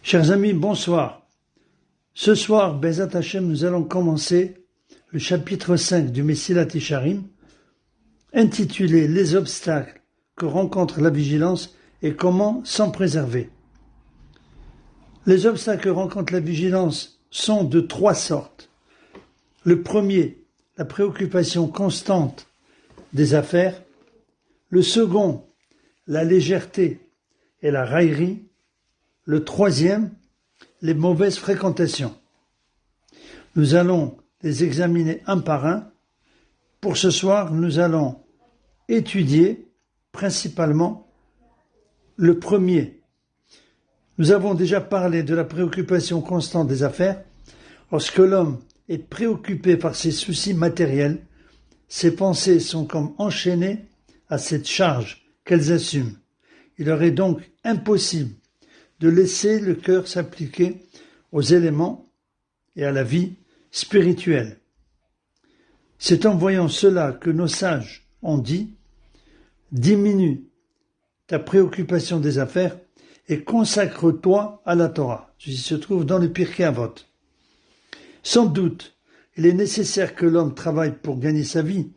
Chers amis, bonsoir. Ce soir, Bezat Hashem, nous allons commencer le chapitre 5 du Mesilat Yesharim, intitulé « Les obstacles que rencontre la vigilance et comment s'en préserver ». Les obstacles que rencontre la vigilance sont de trois sortes. Le premier, la préoccupation constante des affaires. Le second, la légèreté et la raillerie. Le troisième, les mauvaises fréquentations. Nous allons les examiner un par un. Pour ce soir, nous allons étudier principalement le premier. Nous avons déjà parlé de la préoccupation constante des affaires. Lorsque l'homme est préoccupé par ses soucis matériels, ses pensées sont comme enchaînées à cette charge qu'elles assument. Il leur est donc impossible de laisser le cœur s'appliquer aux éléments et à la vie spirituelle. C'est en voyant cela que nos sages ont dit « Diminue ta préoccupation des affaires et consacre-toi à la Torah ». Ceci se trouve dans le Pirkei Avot. Sans doute, il est nécessaire que l'homme travaille pour gagner sa vie,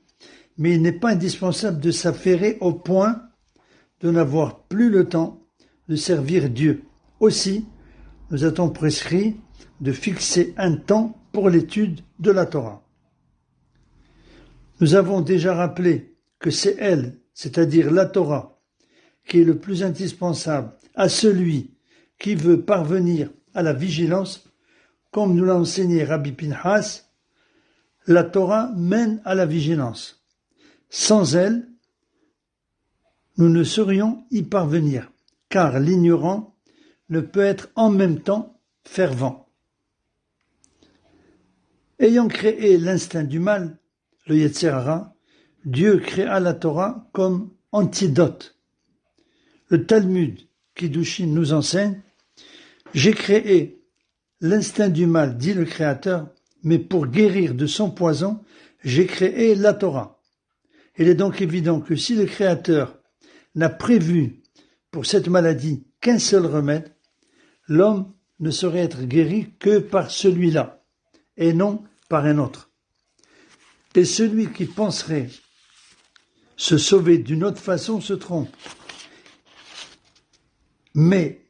mais il n'est pas indispensable de s'affairer au point de n'avoir plus le temps de servir Dieu. Aussi, nous a-t-on prescrit de fixer un temps pour l'étude de la Torah. Nous avons déjà rappelé que c'est elle, c'est-à-dire la Torah, qui est le plus indispensable à celui qui veut parvenir à la vigilance, comme nous l'a enseigné Rabbi Pinhas, la Torah mène à la vigilance. Sans elle, nous ne saurions y parvenir, car l'ignorant ne peut être en même temps fervent. Ayant créé l'instinct du mal, le Yetzer Hara, Dieu créa la Torah comme antidote. Le Talmud Kiddushin nous enseigne « J'ai créé l'instinct du mal, dit le Créateur, mais pour guérir de son poison, j'ai créé la Torah. » Il est donc évident que si le Créateur n'a prévu pour cette maladie qu'un seul remède, l'homme ne saurait être guéri que par celui-là, et non par un autre. Et celui qui penserait se sauver d'une autre façon se trompe. Mais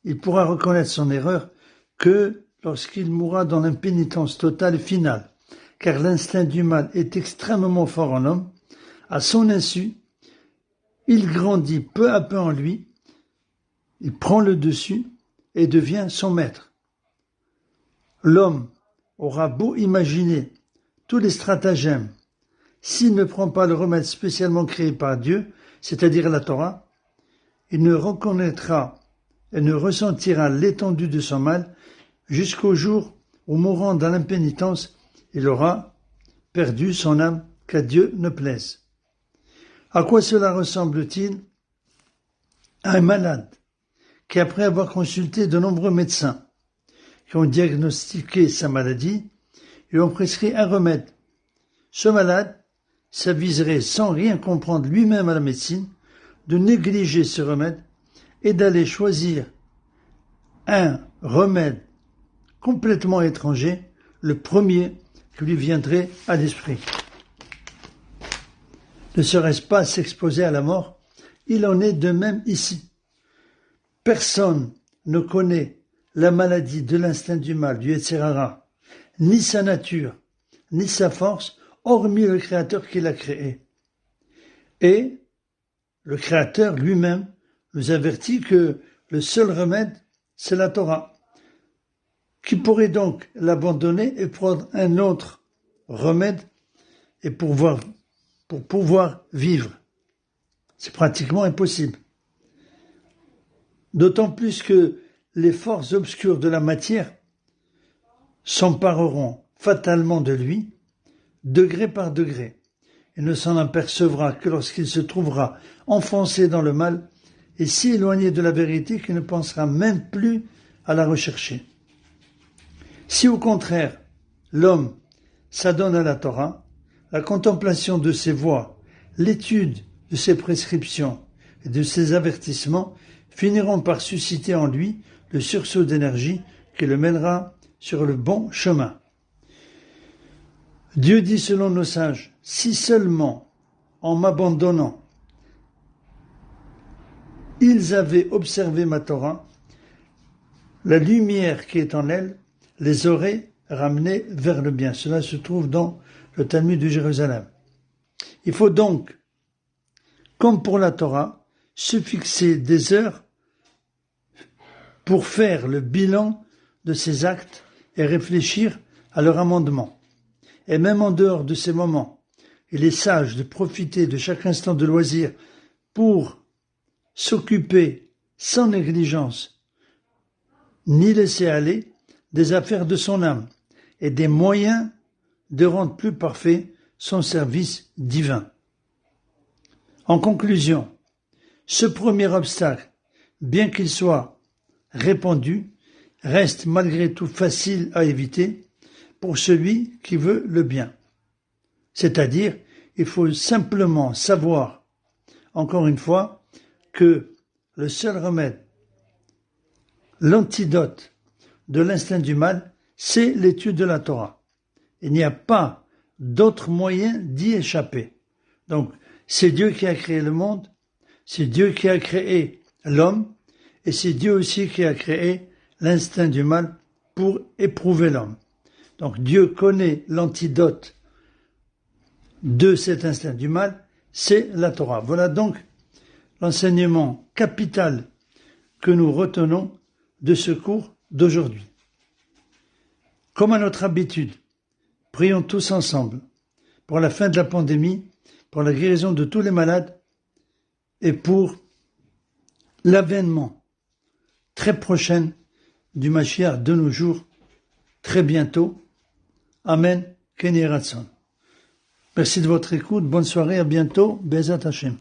il pourra reconnaître son erreur que lorsqu'il mourra dans l'impénitence totale et finale, car l'instinct du mal est extrêmement fort en homme. À son insu, il grandit peu à peu en lui, il prend le dessus et devient son maître. L'homme aura beau imaginer tous les stratagèmes, s'il ne prend pas le remède spécialement créé par Dieu, c'est-à-dire la Torah, il ne reconnaîtra et ne ressentira l'étendue de son mal jusqu'au jour où, mourant dans l'impénitence, il aura perdu son âme, qu'à Dieu ne plaise. À quoi cela ressemble-t-il? À un malade qui, après avoir consulté de nombreux médecins qui ont diagnostiqué sa maladie, lui ont prescrit un remède. Ce malade s'aviserait, sans rien comprendre lui-même à la médecine, de négliger ce remède et d'aller choisir un remède complètement étranger, le premier qui lui viendrait à l'esprit. Ne serait-ce pas s'exposer à la mort? Il en est de même ici. Personne ne connaît la maladie de l'instinct du mal, du Yetzer Hara, ni sa nature, ni sa force, hormis le Créateur qui l'a créé. Et le Créateur lui-même nous avertit que le seul remède, c'est la Torah, qui pourrait donc l'abandonner et prendre un autre remède et pour pouvoir vivre. C'est pratiquement impossible. D'autant plus que les forces obscures de la matière s'empareront fatalement de lui, degré par degré, et ne s'en apercevra que lorsqu'il se trouvera enfoncé dans le mal et si éloigné de la vérité qu'il ne pensera même plus à la rechercher. Si au contraire, l'homme s'adonne à la Torah, la contemplation de ses voies, l'étude de ses prescriptions et de ses avertissements finiront par susciter en lui le sursaut d'énergie qui le mènera sur le bon chemin. Dieu dit selon nos sages, si seulement en m'abandonnant, ils avaient observé ma Torah, la lumière qui est en elle les aurait ramenés vers le bien. Cela se trouve dans le Talmud de Jérusalem. Il faut donc, comme pour la Torah, se fixer des heures pour faire le bilan de ces actes et réfléchir à leur amendement. Et même en dehors de ces moments, il est sage de profiter de chaque instant de loisir pour s'occuper sans négligence, ni laisser aller des affaires de son âme et des moyens de rendre plus parfait son service divin. En conclusion, ce premier obstacle, bien qu'il soit répandu, reste malgré tout facile à éviter pour celui qui veut le bien. C'est-à-dire, il faut simplement savoir, encore une fois, que le seul remède, l'antidote de l'instinct du mal, c'est l'étude de la Torah. Il n'y a pas d'autre moyen d'y échapper. Donc, c'est Dieu qui a créé le monde, c'est Dieu qui a créé l'homme, et c'est Dieu aussi qui a créé l'instinct du mal pour éprouver l'homme. Donc, Dieu connaît l'antidote de cet instinct du mal, c'est la Torah. Voilà donc l'enseignement capital que nous retenons de ce cours d'aujourd'hui. Comme à notre habitude, prions tous ensemble pour la fin de la pandémie, pour la guérison de tous les malades et pour l'avènement très prochain du Mashiach de nos jours, très bientôt. Amen. Ken Yeh Ratzon. Merci de votre écoute. Bonne soirée. À bientôt. Be'ezrat Hashem.